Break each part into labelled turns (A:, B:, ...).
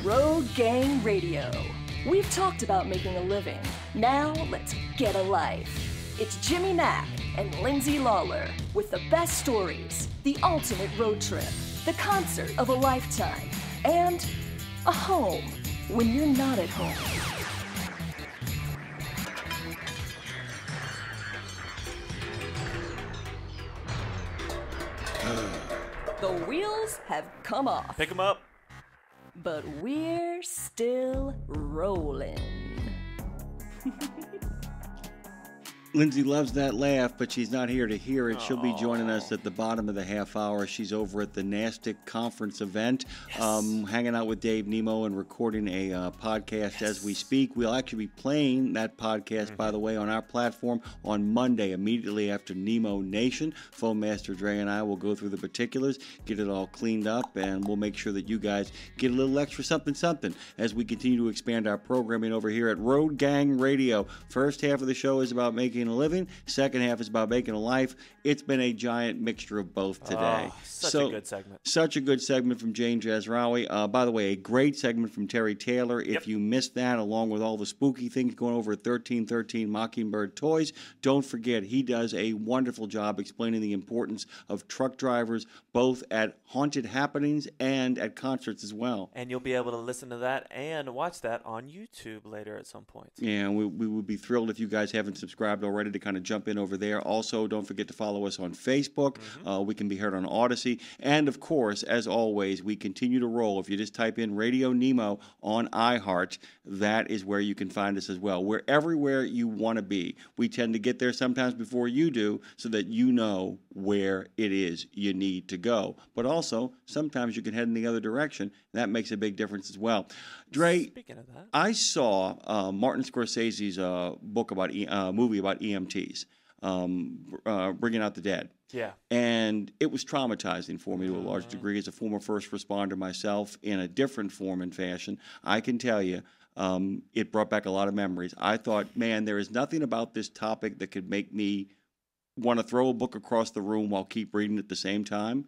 A: Road Gang Radio. We've talked about making a living. Now let's get a life. It's Jimmy Mack and Lindsay Lawler with the best stories, the ultimate road trip, the concert of a lifetime, and a home when you're not at home. The wheels have come off.
B: Pick them up.
A: But we're still rolling.
C: Lindsay loves that laugh, but she's not here to hear it. She'll be joining us at the bottom of the half hour. She's over at the NASTIC conference event, hanging out with Dave Nemo and recording a podcast as we speak. We'll actually be playing that podcast, by the way, on our platform on Monday, immediately after Nemo Nation. Phone Master Dre and I will go through the particulars, get it all cleaned up, and we'll make sure that you guys get a little extra something as we continue to expand our programming over here at Road Gang Radio. First half of the show is about making a living. Second half is about making a life. It's been a giant mixture of both today.
B: Such a good segment.
C: Such a good segment from Jane Jazrawi. By the way, a great segment from Terry Taylor. If you missed that, along with all the spooky things going over at 1313 Mockingbird Toys, don't forget he does a wonderful job explaining the importance of truck drivers, both at haunted happenings and at concerts as well.
B: And you'll be able to listen to that and watch that on YouTube later at some point.
C: Yeah, we would be thrilled if you guys haven't subscribed already to kind of jump in over there. Also, don't forget to follow us on Facebook. We can be heard on Odyssey. And, of course, as always, we continue to roll. If you just type in Radio Nemo on iHeart, that is where you can find us as well. We're everywhere you want to be. We tend to get there sometimes before you do so that you know where it is you need to go. But also, sometimes you can head in the other direction. That makes a big difference as well. Dre,
B: speaking of that,
C: I saw Martin Scorsese's book about movie about EMTs, Bringing Out the Dead.
B: Yeah.
C: And it was traumatizing for me to a large degree as a former first responder myself in a different form and fashion. I can tell you, it brought back a lot of memories. I thought, man, there is nothing about this topic that could make me want to throw a book across the room while keep reading at the same time.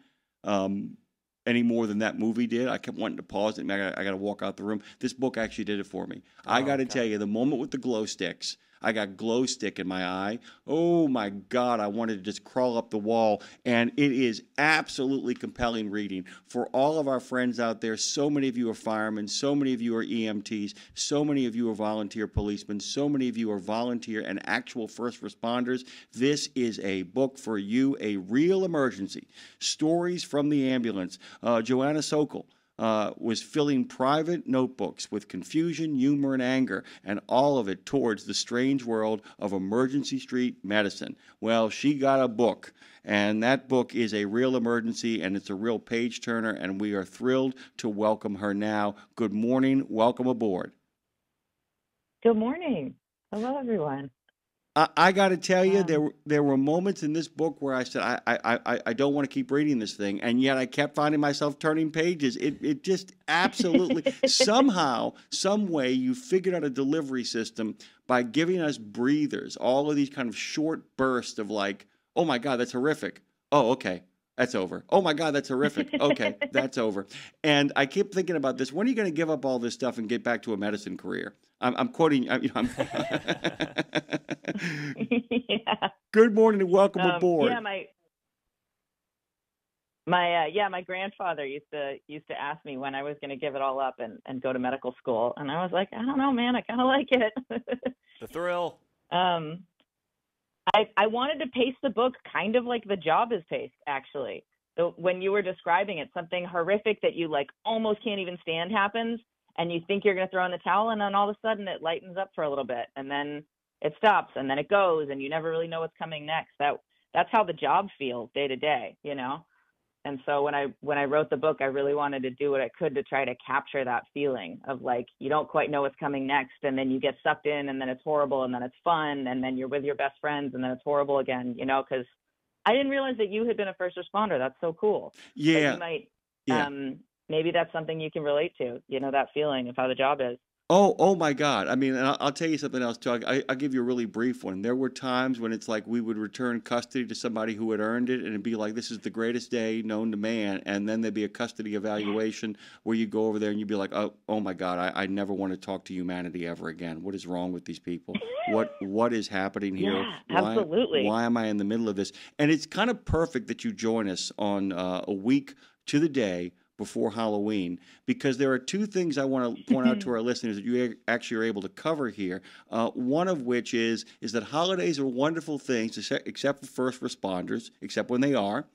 C: Any more than that movie did. I kept wanting to pause it. I got to walk out the room. This book actually did it for me. I got to tell you, the moment with the glow sticks, I got glow stick in my eye. Oh, my God, I wanted to just crawl up the wall. And it is absolutely compelling reading. For all of our friends out there, so many of you are firemen, so many of you are EMTs, so many of you are volunteer policemen, so many of you are volunteer and actual first responders. This is a book for you, a real emergency. Stories from the ambulance. Joanna Sokol was filling private notebooks with confusion, humor, and anger, and all of it towards the strange world of emergency street medicine. Well, she got a book, and that book is a real emergency, and it's a real page-turner, and we are thrilled to welcome her now. Good morning. Welcome aboard.
D: Good morning. Hello, everyone.
C: I got to tell you, there were moments in this book where I said, I don't want to keep reading this thing, and yet I kept finding myself turning pages. It just absolutely, somehow, some way, you figured out a delivery system by giving us breathers, all of these kind of short bursts of like, oh my God, that's horrific. Oh, okay. That's over. Oh my God, that's horrific. Okay, that's over. And I keep thinking about this. When are you going to give up all this stuff and get back to a medicine career? I'm quoting. I'm
D: Yeah.
C: Good morning and welcome aboard.
D: Yeah, my grandfather used to ask me when I was going to give it all up and go to medical school, and I was like, I don't know, man. I kind of like it.
B: the thrill.
D: I wanted to pace the book kind of like The Job is paced, actually. So when you were describing it, something horrific that you like almost can't even stand happens, and you think you're going to throw in the towel, and then all of a sudden it lightens up for a little bit, and then it stops, and then it goes, and you never really know what's coming next. That's how The Job feels day to day, you know? And so when I wrote the book, I really wanted to do what I could to try to capture that feeling of like, you don't quite know what's coming next, and then you get sucked in, and then it's horrible, and then it's fun, and then you're with your best friends, and then it's horrible again, you know, because I didn't realize that you had been a first responder. That's so cool.
C: Yeah.
D: But you might, maybe that's something you can relate to, you know, that feeling of how the job is.
C: Oh my God. I mean, and I'll tell you something else too. I'll give you a really brief one. There were times when it's like we would return custody to somebody who had earned it, and it'd be like, this is the greatest day known to man. And then there'd be a custody evaluation where you go over there and you'd be like, oh my God, I never want to talk to humanity ever again. What is wrong with these people? What is happening here?
D: Yeah, absolutely.
C: Why am I in the middle of this? And it's kind of perfect that you join us on a week to the day before Halloween, because there are two things I want to point out to our listeners that you actually are able to cover here. One of which is that holidays are wonderful things, except for first responders, except when they are.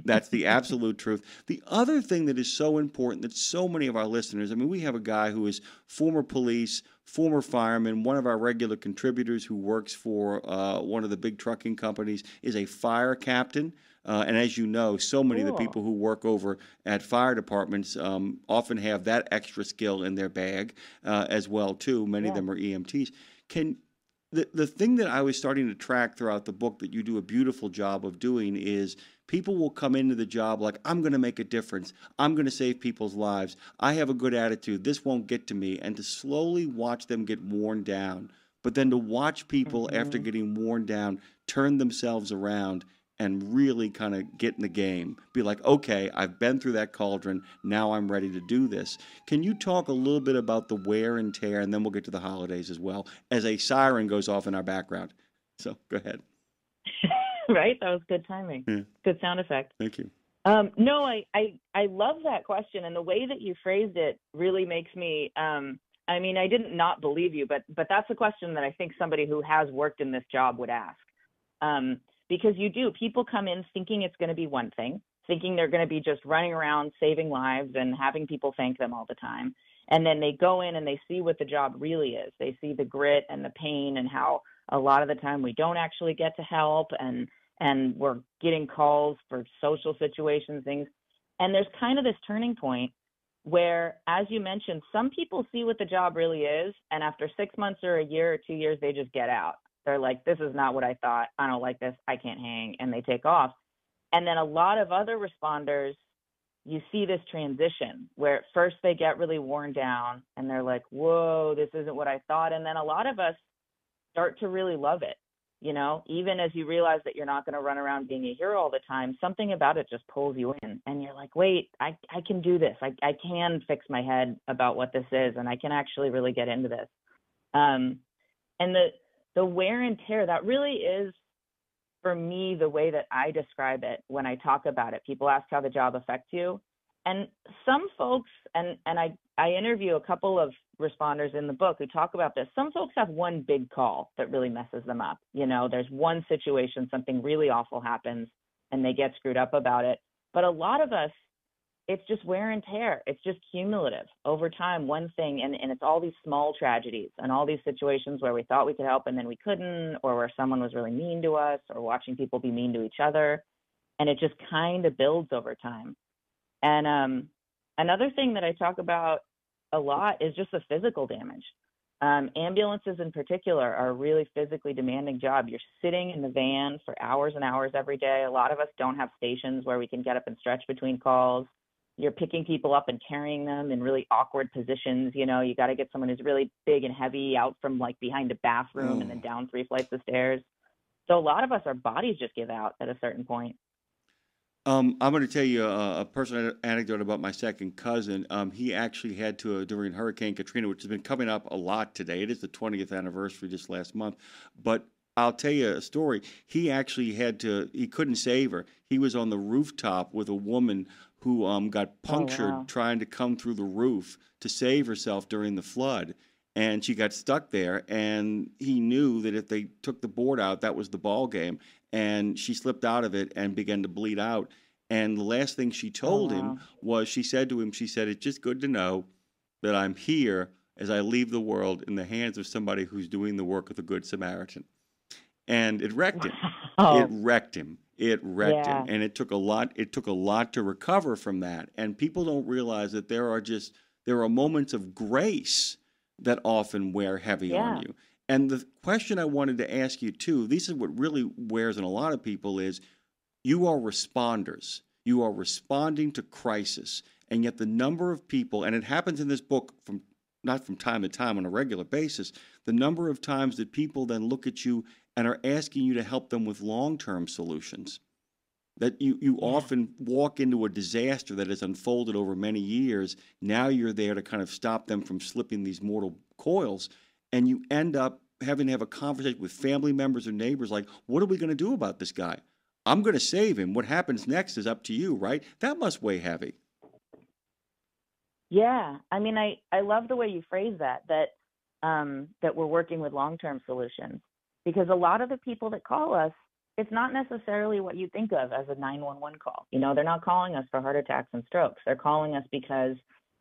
C: That's the absolute truth. The other thing that is so important that so many of our listeners, I mean, we have a guy who is former police, former fireman, one of our regular contributors who works for one of the big trucking companies, is a fire captain. And as you know, so many of the people who work over at fire departments often have that extra skill in their bag as well, too. Many of them are EMTs. The thing that I was starting to track throughout the book that you do a beautiful job of doing is people will come into the job like, I'm going to make a difference. I'm going to save people's lives. I have a good attitude. This won't get to me. And to slowly watch them get worn down, but then to watch people after getting worn down turn themselves around and really kind of get in the game. Be like, okay, I've been through that cauldron. Now I'm ready to do this. Can you talk a little bit about the wear and tear, and then we'll get to the holidays as well, as a siren goes off in our background. So go ahead.
D: Right? That was good timing. Yeah. Good sound effect.
C: Thank you.
D: No, I love that question. And the way that you phrased it really makes me, I mean, I didn't not believe you, but that's a question that I think somebody who has worked in this job would ask. Because people come in thinking it's going to be one thing, thinking they're going to be just running around saving lives and having people thank them all the time. And then they go in and they see what the job really is. They see the grit and the pain and how a lot of the time we don't actually get to help and we're getting calls for social situations, things. And there's kind of this turning point where, as you mentioned, some people see what the job really is, and after 6 months or a year or 2 years, they just get out. They're like, this is not what I thought. I don't like this. I can't hang. And they take off. And then a lot of other responders, you see this transition where at first they get really worn down and they're like, whoa, this isn't what I thought. And then a lot of us start to really love it. You know, even as you realize that you're not going to run around being a hero all the time, something about it just pulls you in. And you're like, wait, I can do this. I can fix my head about what this is. And I can actually really get into this. And the wear and tear, that really is, for me, the way that I describe it when I talk about it. People ask how the job affects you. And some folks, and I interview a couple of responders in the book who talk about this. Some folks have one big call that really messes them up. You know, there's one situation, something really awful happens, and they get screwed up about it. But a lot of us, it's just wear and tear. It's just cumulative over time, one thing. And it's all these small tragedies and all these situations where we thought we could help and then we couldn't, or where someone was really mean to us, or watching people be mean to each other. And it just kind of builds over time. And another thing that I talk about a lot is just the physical damage. Ambulances in particular are a really physically demanding job. You're sitting in the van for hours and hours every day. A lot of us don't have stations where we can get up and stretch between calls. You're picking people up and carrying them in really awkward positions. You know, you got to get someone who's really big and heavy out from like behind a bathroom and then down 3 flights of stairs. So a lot of us, our bodies just give out at a certain point.
C: I'm going to tell you a personal anecdote about my second cousin. He actually had to, during Hurricane Katrina, which has been coming up a lot today. It is the 20th anniversary just last month. But I'll tell you a story. He actually he couldn't save her. He was on the rooftop with a woman who got punctured trying to come through the roof to save herself during the flood. And she got stuck there, and he knew that if they took the board out, that was the ball game. And she slipped out of it and began to bleed out. And the last thing she told him was, she said, it's just good to know that I'm here as I leave the world in the hands of somebody who's doing the work of the Good Samaritan. And it wrecked him. It wrecked him. And it took a lot to recover from that. And people don't realize that there are moments of grace that often wear heavy on you. And the question I wanted to ask you too, this is what really wears on a lot of people, is you are responders. You are responding to crisis. And yet the number of people, and it happens in this book from not from time to time, on a regular basis, the number of times that people then look at you and are asking you to help them with long-term solutions. That you often walk into a disaster that has unfolded over many years. Now you're there to kind of stop them from slipping these mortal coils, and you end up having to have a conversation with family members or neighbors like, what are we going to do about this guy? I'm going to save him. What happens next is up to you, right? That must weigh heavy.
D: Yeah. I mean, I love the way you phrase that we're working with long-term solutions, because a lot of the people that call us, it's not necessarily what you think of as a 911 call. You know, they're not calling us for heart attacks and strokes. They're calling us because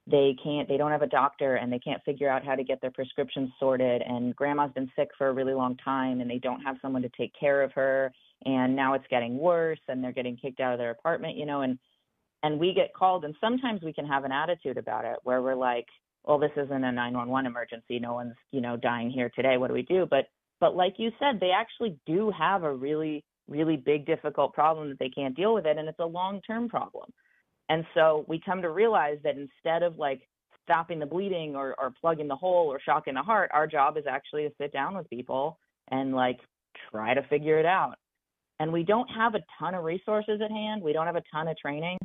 D: they don't have a doctor and they can't figure out how to get their prescriptions sorted, and grandma's been sick for a really long time and they don't have someone to take care of her, and now it's getting worse and they're getting kicked out of their apartment, you know, and we get called, and sometimes we can have an attitude about it where we're like, well, this isn't a 911 emergency. No one's, you know, dying here today. What do we do? But like you said, they actually do have a really, really big, difficult problem that they can't deal with it, and it's a long-term problem. And so we come to realize that instead of like stopping the bleeding or plugging the hole or shocking the heart, our job is actually to sit down with people and like try to figure it out. And we don't have a ton of resources at hand. We don't have a ton of training.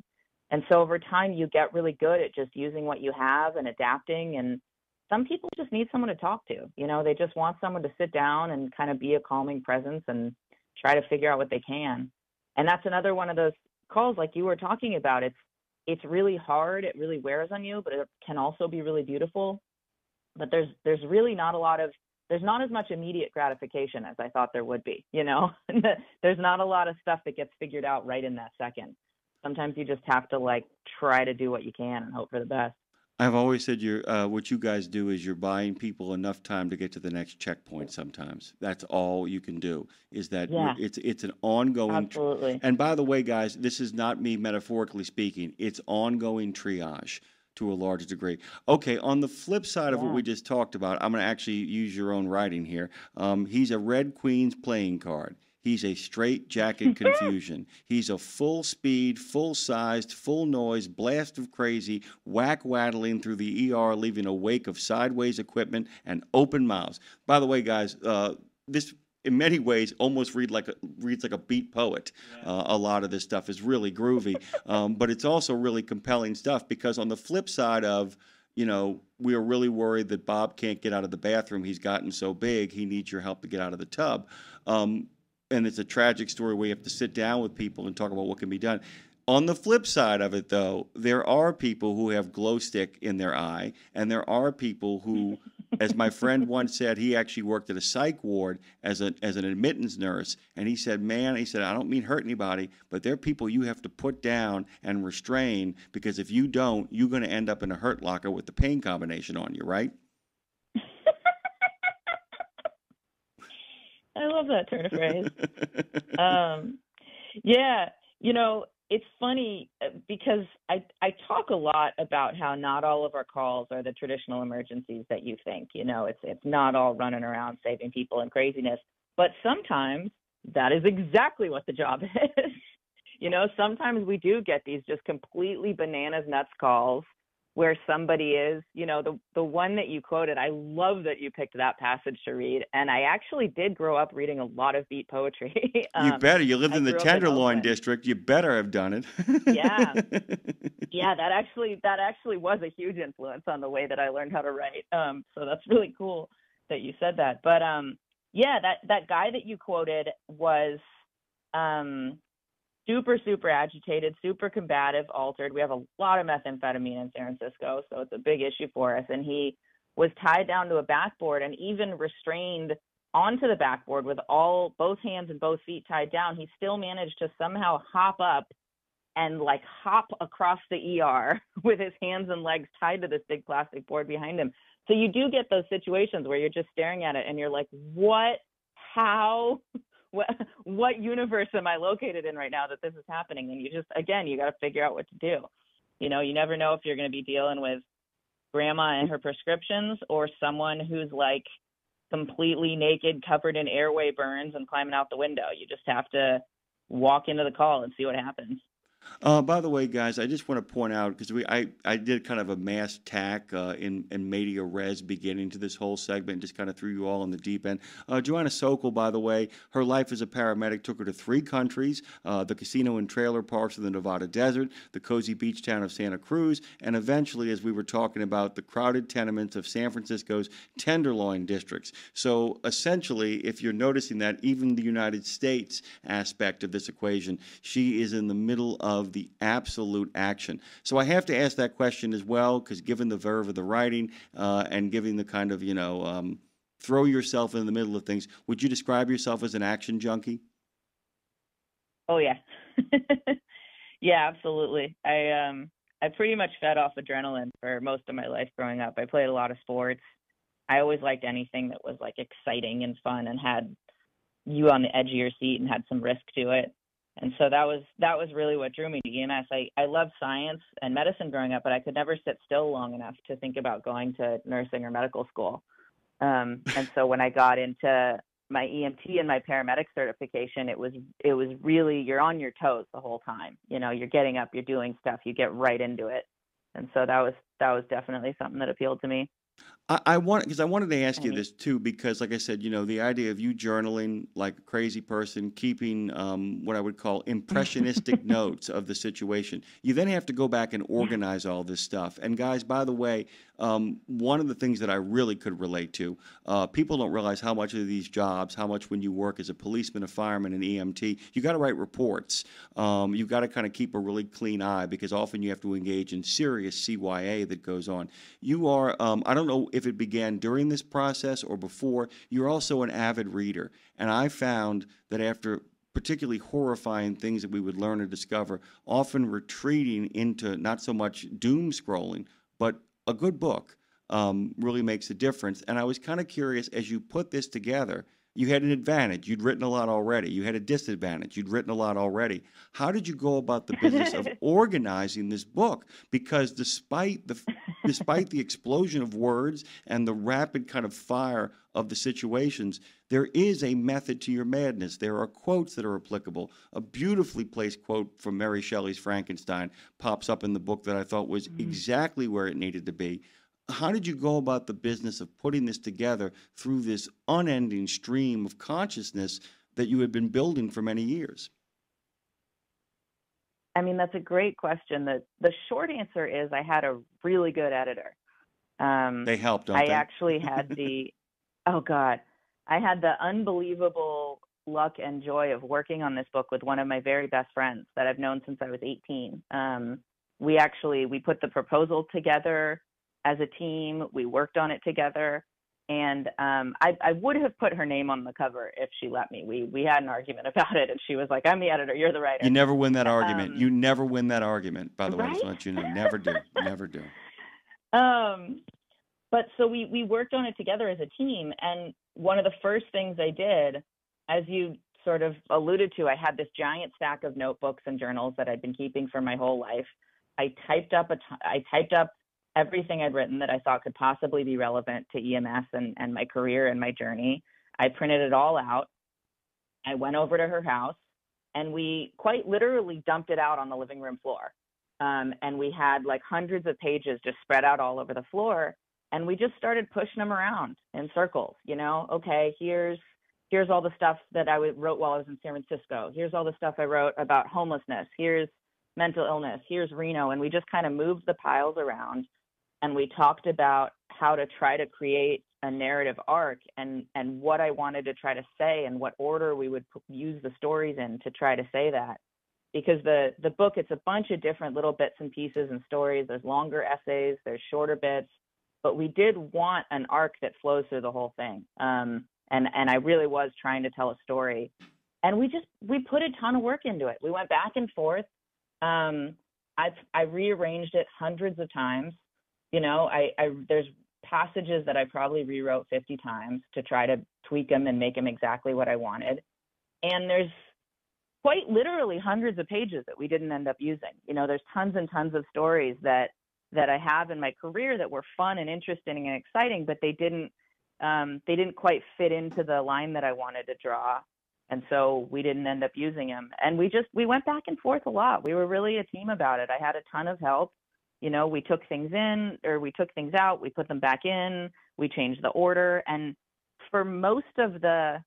D: And so over time, you get really good at just using what you have and adapting. And some people just need someone to talk to. You know, they just want someone to sit down and kind of be a calming presence and try to figure out what they can. And that's another one of those calls like you were talking about. It's really hard. It really wears on you, but it can also be really beautiful. But there's really not there's not as much immediate gratification as I thought there would be, you know. There's not a lot of stuff that gets figured out right in that second. Sometimes you just have to like try to do what you can and hope for the best.
C: I've always said what you guys do is you're buying people enough time to get to the next checkpoint sometimes. That's all you can do, is that it's an ongoing.
D: Absolutely.
C: And by the way, guys, this is not me metaphorically speaking. It's ongoing triage to a large degree. Okay, on the flip side of what we just talked about, I'm going to actually use your own writing here. He's a Red Queen's playing card. He's a straight jacket confusion. He's a full speed, full sized, full noise blast of crazy, whack waddling through the ER, leaving a wake of sideways equipment and open mouths. By the way, guys, this in many ways almost reads like a beat poet. A lot of this stuff is really groovy, but it's also really compelling stuff, because on the flip side of, you know, we are really worried that Bob can't get out of the bathroom. He's gotten so big, he needs your help to get out of the tub. And it's a tragic story where you have to sit down with people and talk about what can be done. On the flip side of it, though, there are people who have glow stick in their eye, and there are people who, as my friend once said, he actually worked at a psych ward as an admittance nurse, and he said, man, I don't mean hurt anybody, but there are people you have to put down and restrain, because if you don't, you're going to end up in a hurt locker with the pain combination on you, right?
D: I love that turn of phrase. Yeah, you know, it's funny because I talk a lot about how not all of our calls are the traditional emergencies that you think. You know, it's not all running around saving people and craziness, but sometimes that is exactly what the job is. You know, sometimes we do get these just completely bananas nuts calls where somebody is, you know, the one that you quoted, I love that you picked that passage to read. And I actually did grow up reading a lot of beat poetry.
C: You better. You lived in the Tenderloin district. You better have done it.
D: Yeah. Yeah, that actually was a huge influence on the way that I learned how to write. So that's really cool that you said that. But yeah, that guy that you quoted was super, super agitated, super combative, altered. We have a lot of methamphetamine in San Francisco, so it's a big issue for us. And he was tied down to a backboard and even restrained onto the backboard with both hands and both feet tied down. He still managed to somehow hop up and like hop across the ER with his hands and legs tied to this big plastic board behind him. So you do get those situations where you're just staring at it and you're like, what, how, what universe am I located in right now that this is happening? And you just, again, you got to figure out what to do. You know, you never know if you're going to be dealing with grandma and her prescriptions or someone who's like completely naked, covered in airway burns and climbing out the window. You just have to walk into the call and see what happens.
C: By the way, guys, I just want to point out because I did kind of a mass tack in media res beginning to this whole segment, just kind of threw you all in the deep end. Joanna Sokol, by the way, her life as a paramedic took her to 3 countries: the casino and trailer parks of the Nevada desert, the cozy beach town of Santa Cruz, and eventually, as we were talking about, the crowded tenements of San Francisco's Tenderloin districts. So essentially, if you're noticing that, even the United States aspect of this equation, she is in the middle of the absolute action. So I have to ask that question as well, because given the verve of the writing and giving the kind of, throw yourself in the middle of things, would you describe yourself as an action junkie?
D: Oh, yeah. Yeah, absolutely. I pretty much fed off adrenaline for most of my life growing up. I played a lot of sports. I always liked anything that was like exciting and fun and had you on the edge of your seat and had some risk to it. And so that was really what drew me to EMS. I loved science and medicine growing up, but I could never sit still long enough to think about going to nursing or medical school. And so when I got into my EMT and my paramedic certification, it was really, you're on your toes the whole time. You're getting up, you're doing stuff, you get right into it. And so that was definitely something that appealed to me.
C: I wanted to ask you this too, because like I said, the idea of you journaling like a crazy person, keeping what I would call impressionistic notes of the situation. You then have to go back and organize all this stuff. And guys, by the way, one of the things that I really could relate to, people don't realize how much of these jobs, how much when you work as a policeman, a fireman, an EMT, you got to write reports. You got to kind of keep a really clean eye because often you have to engage in serious CYA that goes on. You are, I don't know if it began during this process or before, you're also an avid reader. And I found that after particularly horrifying things that we would learn or discover, often retreating into not so much doom scrolling, but a good book really makes a difference. And I was kind of curious, as you put this together, you had an advantage. You'd written a lot already. You had a disadvantage. You'd written a lot already. How did you go about the business of organizing this book? Because despite the explosion of words and the rapid kind of fire of the situations, there is a method to your madness. There are quotes that are applicable. A beautifully placed quote from Mary Shelley's Frankenstein pops up in the book that I thought was exactly where it needed to be. How did you go about the business of putting this together through this unending stream of consciousness that you had been building for many years?
D: I mean, that's a great question. The short answer is I had a really good editor.
C: They helped, don't they?
D: I actually had I had the unbelievable luck and joy of working on this book with one of my very best friends that I've known since I was 18. We put the proposal together as a team. We worked on it together. And I would have put her name on the cover if she let me. We had an argument about it, and she was like, "I'm the editor, you're the writer."
C: You never win that argument. You never win that argument, by the way.
D: Right?
C: Just to let you know. Never do. Never do.
D: But so we worked on it together as a team. And one of the first things I did, as you sort of alluded to, I had this giant stack of notebooks and journals that I'd been keeping for my whole life. I typed up everything I'd written that I thought could possibly be relevant to EMS and my career and my journey. I printed it all out. I went over to her house, and we quite literally dumped it out on the living room floor. And we had like hundreds of pages just spread out all over the floor. And we just started pushing them around in circles. Okay, here's all the stuff that I wrote while I was in San Francisco. Here's all the stuff I wrote about homelessness. Here's mental illness. Here's Reno. And we just kind of moved the piles around. And we talked about how to try to create a narrative arc and what I wanted to try to say and what order we would use the stories in to try to say that. Because the book, it's a bunch of different little bits and pieces and stories. There's longer essays, there's shorter bits, but we did want an arc that flows through the whole thing. And I really was trying to tell a story. And we put a ton of work into it. We went back and forth. I rearranged it hundreds of times. There's passages that I probably rewrote 50 times to try to tweak them and make them exactly what I wanted. And there's quite literally hundreds of pages that we didn't end up using. There's tons and tons of stories that I have in my career that were fun and interesting and exciting, but they didn't quite fit into the line that I wanted to draw. And so we didn't end up using him. And we went back and forth a lot. We were really a team about it. I had a ton of help. We took things in, or we took things out, we put them back in, we changed the order. And for most of the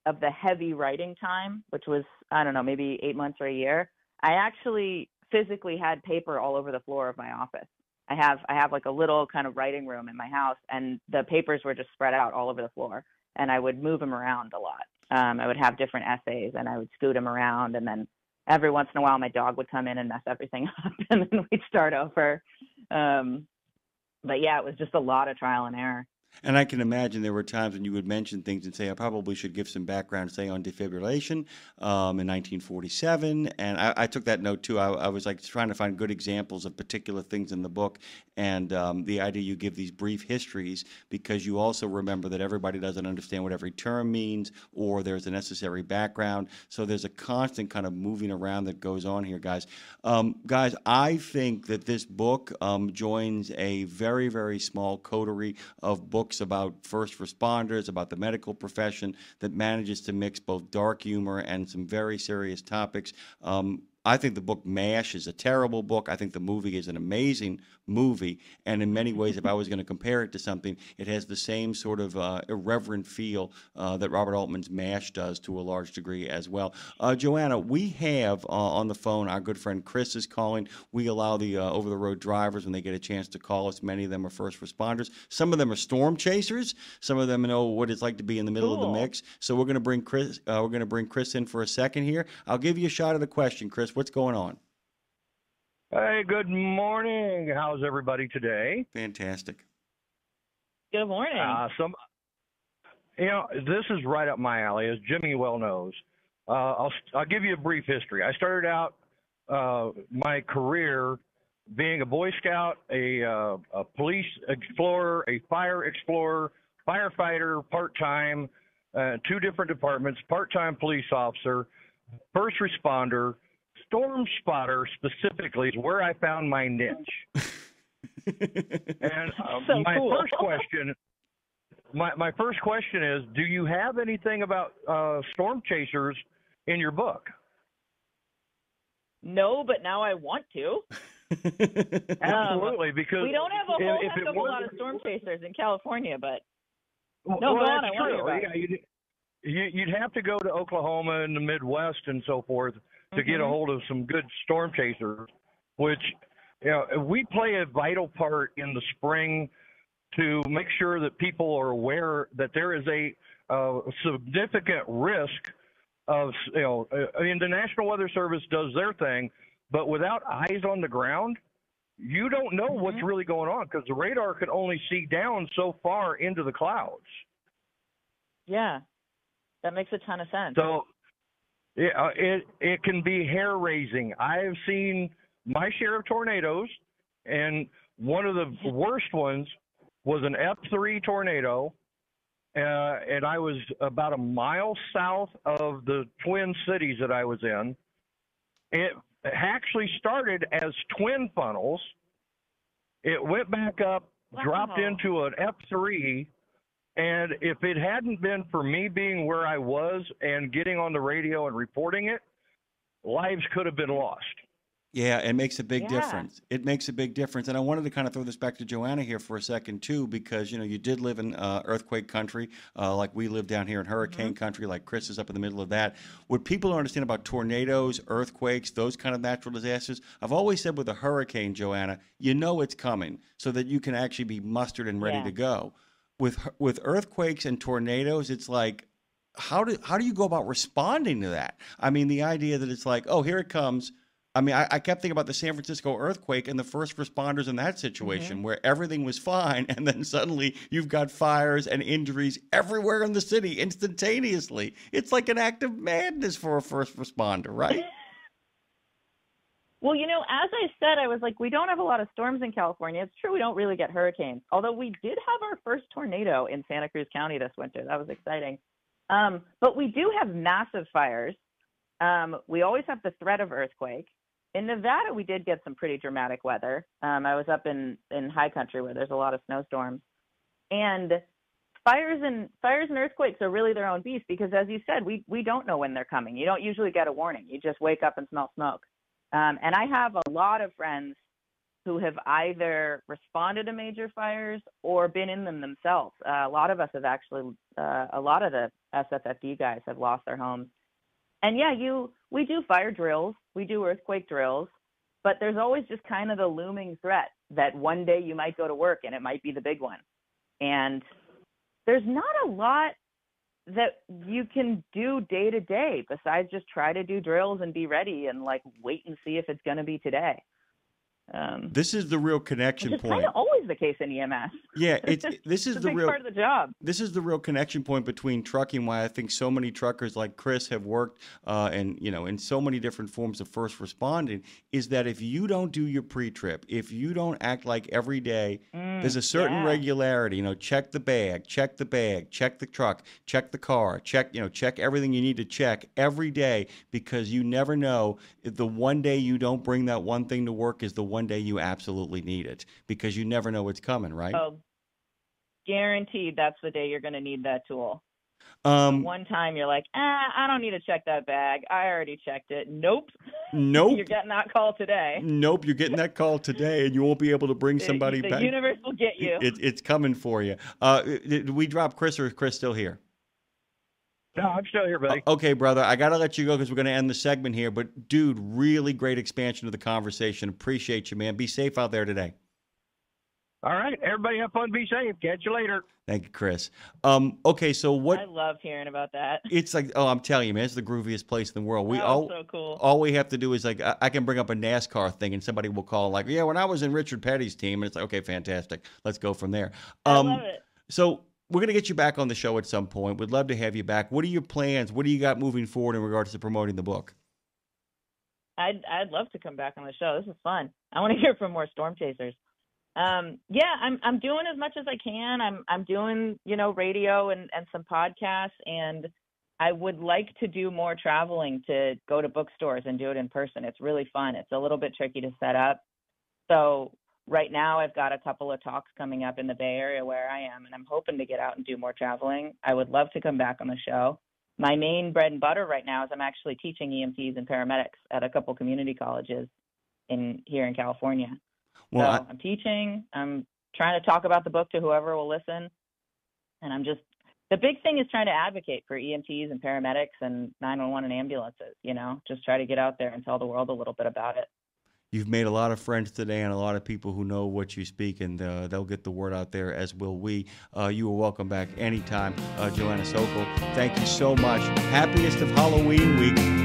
D: heavy writing time, which was, I don't know, maybe 8 months or a year, I actually physically had paper all over the floor of my office. I have like a little kind of writing room in my house, and the papers were just spread out all over the floor, and I would move them around a lot. I would have different essays, and I would scoot them around, and then every once in a while my dog would come in and mess everything up, and then we'd start over. But yeah, it was just a lot of trial and error.
C: And I can imagine there were times when you would mention things and say, I probably should give some background, say, on defibrillation in 1947. And I took that note, too. I was like trying to find good examples of particular things in the book. And the idea you give these brief histories because you also remember that everybody doesn't understand what every term means, or there's a necessary background. So there's a constant kind of moving around that goes on here, guys. Guys, I think that this book joins a very, very small coterie of books about first responders, about the medical profession, that manages to mix both dark humor and some very serious topics. I think the book MASH is a terrible book. I think the movie is an amazing movie. And in many ways, if I was going to compare it to something, it has the same sort of irreverent feel that Robert Altman's MASH does to a large degree as well. Joanna, we have on the phone, our good friend Chris is calling. We allow the over-the-road drivers, when they get a chance to call us, many of them are first responders. Some of them are storm chasers. Some of them know what it's like to be in the middle of the mix. So we're going to bring Chris. We're going to bring Chris in for a second here. I'll give you a shot at the question, Chris. What's going on?
E: Hey, good morning. How's everybody today?
C: Fantastic.
D: Good morning.
E: This is right up my alley, as Jimmy well knows. I'll give you a brief history. I started out my career being a Boy Scout, a police explorer, a fire explorer, firefighter, part-time, 2 different departments, part-time police officer, first responder. Storm spotter specifically is where I found my niche. And my cool. my first question is, do you have anything about storm chasers in your book?
D: No, but now I want to.
E: Absolutely, because
D: we don't have a whole heck of a lot of storm chasers in California, but go on. I want to hear about it.
E: You'd have to go to Oklahoma and the Midwest and so forth to get a hold of some good storm chasers, which, we play a vital part in the spring to make sure that people are aware that there is a significant risk of, the National Weather Service does their thing, but without eyes on the ground, you don't know what's really going on because the radar can only see down so far into the clouds.
D: Yeah, that makes a ton of sense.
E: So, yeah, it can be hair-raising. I've seen my share of tornadoes, and one of the worst ones was an F3 tornado, and I was about a mile south of the Twin Cities that I was in. It actually started as twin funnels. It went back up, dropped into an F3, and if it hadn't been for me being where I was and getting on the radio and reporting it, lives could have been lost.
C: Yeah, it makes a big difference. It makes a big difference. And I wanted to kind of throw this back to Joanna here for a second, too, because, you did live in earthquake country, like we live down here in hurricane country, like Chris is up in the middle of that. What people don't understand about tornadoes, earthquakes, those kind of natural disasters, I've always said with a hurricane, Joanna, it's coming so that you can actually be mustered and ready to go. With earthquakes and tornadoes, it's like, how do you go about responding to that? I mean, the idea that it's like, oh, here it comes. I mean, I kept thinking about the San Francisco earthquake and the first responders in that situation where everything was fine, and then suddenly you've got fires and injuries everywhere in the city instantaneously. It's like an act of madness for a first responder, right?
D: Well, as I said, I was like, we don't have a lot of storms in California. It's true we don't really get hurricanes, although we did have our first tornado in Santa Cruz County this winter. That was exciting. But we do have massive fires. We always have the threat of earthquake. In Nevada, we did get some pretty dramatic weather. I was up in high country where there's a lot of snowstorms. And fires and earthquakes are really their own beast because, as you said, we don't know when they're coming. You don't usually get a warning. You just wake up and smell smoke. And I have a lot of friends who have either responded to major fires or been in them themselves. A lot of us have actually, a lot of the SFFD guys have lost their homes. And yeah, we do fire drills, we do earthquake drills, but there's always just kind of the looming threat that one day you might go to work and it might be the big one. And there's not a lot that you can do day to day besides just try to do drills and be ready and like wait and see if it's going to be today.
C: This is the real connection
D: which is
C: point.
D: kind of always the case in EMS.
C: Yeah, this is
D: it's
C: the
D: a big
C: real
D: part of the job.
C: This is the real connection point between trucking. Why I think so many truckers like Chris have worked, and in so many different forms of first responding, is that if you don't do your pre-trip, if you don't act like every day, there's a certain regularity. Check the bag, check the truck, check the car, check everything you need to check every day, because you never know if the one day you don't bring that one thing to work is the one day you absolutely need it, because you never know what's coming, right?
D: Oh, guaranteed that's the day you're going to need that tool. One time you're like, I don't need to check that bag. I already checked it. Nope. You're getting that call today.
C: Nope, you're getting that call today, and you won't be able to bring somebody back.
D: The universe will get you.
C: It's coming for you. Did we drop Chris, or is Chris still here?
E: No, I'm still here, buddy.
C: Okay, brother. I got to let you go because we're going to end the segment here. But, dude, really great expansion of the conversation. Appreciate you, man. Be safe out there today.
E: All right. Everybody have fun. Be safe. Catch you later.
C: Thank you, Chris. Okay, so what?
D: I love hearing about that.
C: It's like, I'm telling you, man, it's the grooviest place in the world.
D: So cool.
C: All we have to do is, like, I can bring up a NASCAR thing, and somebody will call, like, yeah, when I was in Richard Petty's team. And it's like, okay, fantastic. Let's go from there.
D: I love it.
C: So we're going to get you back on the show at some point. We'd love to have you back. What are your plans? What do you got moving forward in regards to promoting the book?
D: I'd love to come back on the show. This is fun. I want to hear from more storm chasers. I'm doing as much as I can. I'm doing, radio and some podcasts, and I would like to do more traveling to go to bookstores and do it in person. It's really fun. It's a little bit tricky to set up. So right now I've got a couple of talks coming up in the Bay Area where I am, and I'm hoping to get out and do more traveling. I would love to come back on the show. My main bread and butter right now is I'm actually teaching EMTs and paramedics at a couple community colleges here in California.
C: Well,
D: so I'm teaching. I'm trying to talk about the book to whoever will listen. And the big thing is trying to advocate for EMTs and paramedics and 911 and ambulances, just try to get out there and tell the world a little bit about it.
C: You've made a lot of friends today and a lot of people who know what you speak, and they'll get the word out there, as will we. You are welcome back anytime, Joanna Sokol. Thank you so much. Happiest of Halloween week.